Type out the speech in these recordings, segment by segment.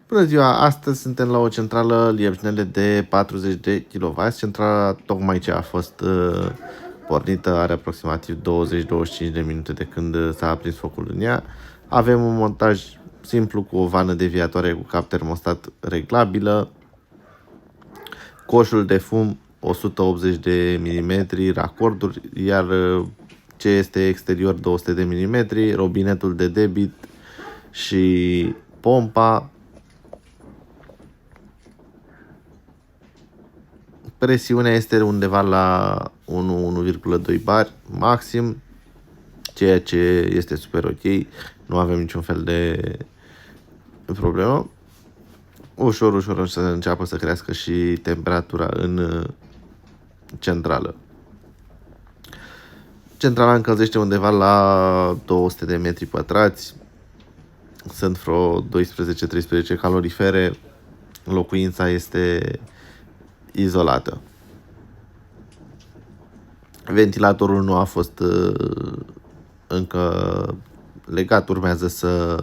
Bună ziua! Astăzi suntem la o centrală Liebznele de 40 de kW. Centrala tocmai ce a fost pornită are aproximativ 20-25 de minute de când s-a aprins focul în ea. Avem un montaj simplu cu o vană deviatoare cu cap termostat reglabilă, coșul de fum 180 de mm, racorduri, iar ce este exterior 200 de mm, robinetul de debit și pompa. Presiunea este undeva la 1,2 bar maxim, ceea ce este super ok, nu avem niciun fel de problemă. Ușor, ușor o să înceapă să crească și temperatura în centrală. Centrala încălzește undeva la 200 de metri pătrați, sunt vreo 12-13 calorifere, locuința este izolată. Ventilatorul nu a fost încă legat, urmează să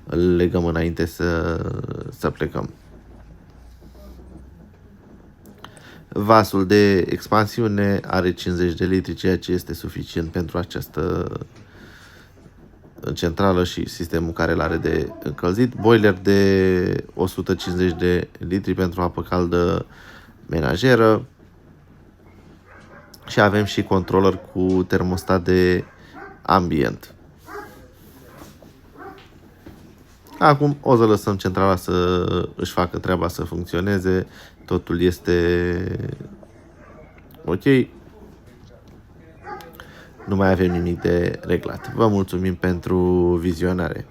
îl legăm înainte să plecăm. Vasul de expansiune are 50 de litri, ceea ce este suficient pentru această centrală și sistemul care îl are de încălzit. Boiler de 150 de litri pentru apă caldă menajeră. Și avem și controller cu termostat de ambient. Acum o să lăsăm centrala să își facă treaba, să funcționeze. Totul este ok. Nu mai avem nimic de reglat. Vă mulțumim pentru vizionare.